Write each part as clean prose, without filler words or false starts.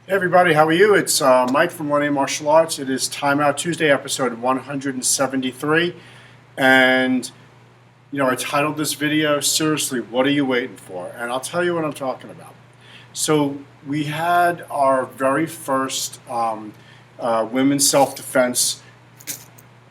Hey everybody, how are you? It's Mike from 1A Martial Arts. It is Time Out Tuesday, episode 173. And, I titled this video, Seriously, What Are You Waiting For? And I'll tell you what I'm talking about. So, we had our very first women's self-defense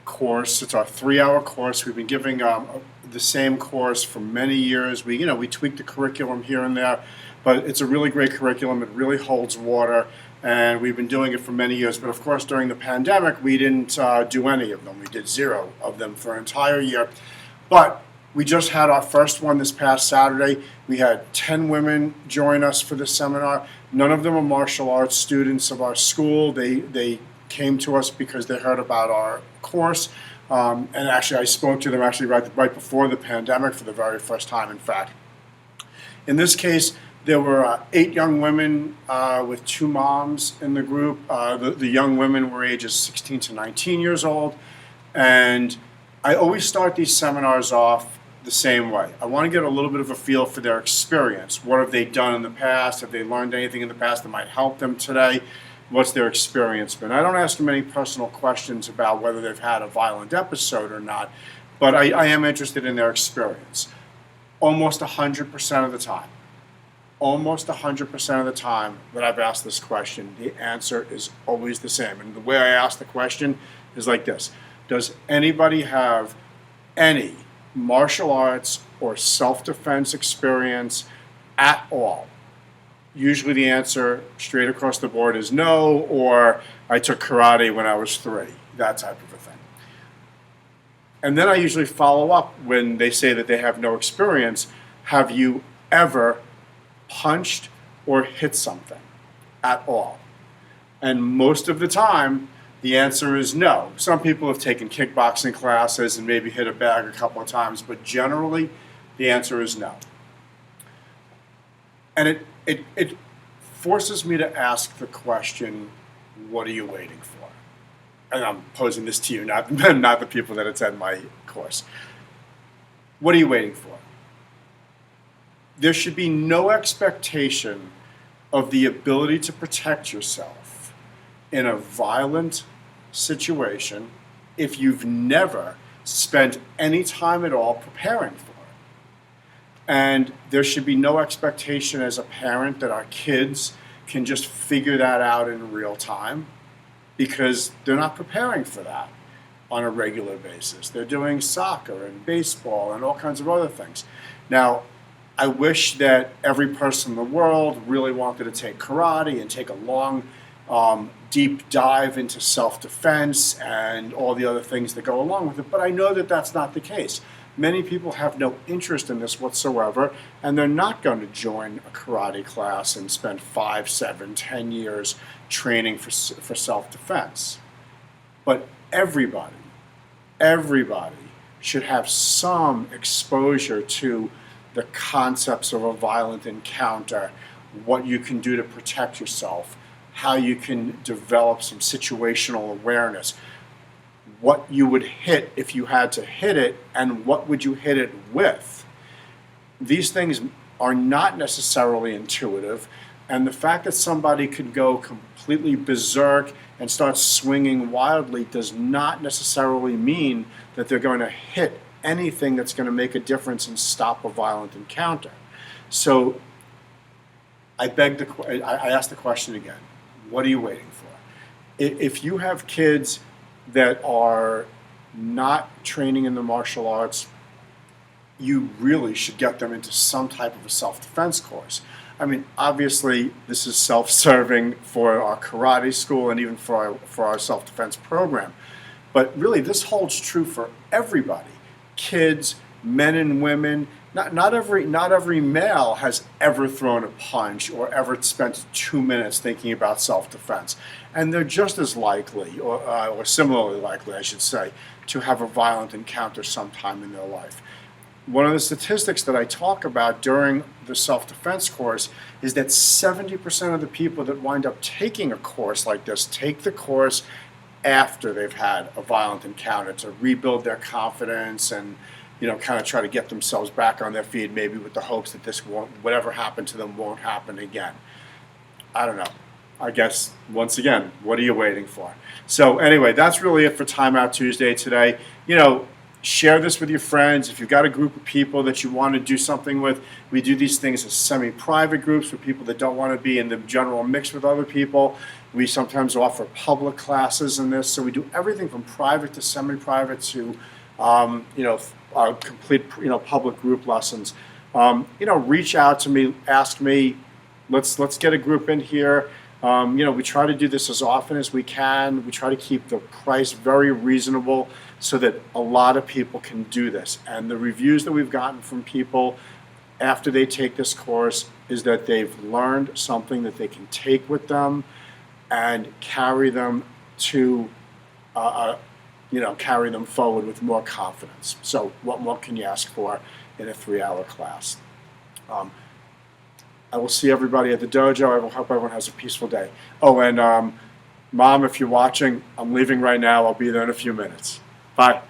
course. It's our 3-hour course. We've been giving the same course for many years. We tweak the curriculum here and there, but it's a really great curriculum. It really holds water, and we've been doing it for many years. But of course, during the pandemic, we didn't do any of them. We did 0 of them for an entire year. But we just had our first one this past Saturday. We had 10 women join us for this seminar. None of them are martial arts students of our school. They came to us because they heard about our course. And actually, I spoke to them right before the pandemic for the very first time, in fact. In this case, there were 8 young women with 2 moms in the group. The young women were ages 16 to 19 years old. And I always start these seminars off the same way. I want to get a little bit of a feel for their experience. What have they done in the past? Have they learned anything in the past that might help them today? What's their experience been? I don't ask them any personal questions about whether they've had a violent episode or not, but I am interested in their experience. Almost 100% of the time that I've asked this question, the answer is always the same. And the way I ask the question is like this. Does anybody have any martial arts or self-defense experience at all? Usually the answer straight across the board is no, or I took karate when I was 3, that type of a thing. And then I usually follow up when they say that they have no experience. Have you ever punched or hit something at all? And most of the time, the answer is no. Some people have taken kickboxing classes and maybe hit a bag a couple of times, but generally, the answer is no. And it forces me to ask the question, what are you waiting for? And I'm posing this to you, not the people that attend my course. What are you waiting for? There should be no expectation of the ability to protect yourself in a violent situation if you've never spent any time at all preparing for it. And there should be no expectation as a parent that our kids can just figure that out in real time, because they're not preparing for that on a regular basis. They're doing soccer and baseball and all kinds of other things. Now, I wish that every person in the world really wanted to take karate and take a long, deep dive into self-defense and all the other things that go along with it, but I know that that's not the case. Many people have no interest in this whatsoever, and they're not going to join a karate class and spend 5, 7, 10 years training for self-defense. But everybody should have some exposure to the concepts of a violent encounter, what you can do to protect yourself, how you can develop some situational awareness, what you would hit if you had to hit it, and what would you hit it with. These things are not necessarily intuitive, and the fact that somebody could go completely berserk and start swinging wildly does not necessarily mean that they're going to hit anything that's going to make a difference and stop a violent encounter. So I ask the question again, what are you waiting for? If you have kids that are not training in the martial arts, you really should get them into some type of a self-defense course. I mean, obviously, this is self-serving for our karate school and even for our self-defense program. But really, this holds true for everybody. Kids, men and women. Not every male has ever thrown a punch or ever spent 2 minutes thinking about self-defense. And they're just as likely, or similarly likely, I should say, to have a violent encounter sometime in their life. One of the statistics that I talk about during the self-defense course is that 70% of the people that wind up taking a course like this take the course after they've had a violent encounter to rebuild their confidence and kind of try to get themselves back on their feet, maybe with the hopes that whatever happened to them won't happen again. I don't know. I guess, once again, what are you waiting for? So anyway, that's really it for Time Out Tuesday today. Share this with your friends. If you've got a group of people that you want to do something with, we do these things as semi-private groups for people that don't want to be in the general mix with other people. We sometimes offer public classes in this. So we do everything from private to semi-private to, complete, public group lessons. Reach out to me, ask me. Let's get a group in here. We try to do this as often as we can. We try to keep the price very reasonable so that a lot of people can do this. And the reviews that we've gotten from people after they take this course is that they've learned something that they can take with them and carry them to, carry them forward with more confidence. So what more can you ask for in a 3-hour class? I will see everybody at the dojo. I hope everyone has a peaceful day. Oh, and Mom, if you're watching, I'm leaving right now. I'll be there in a few minutes. Bye.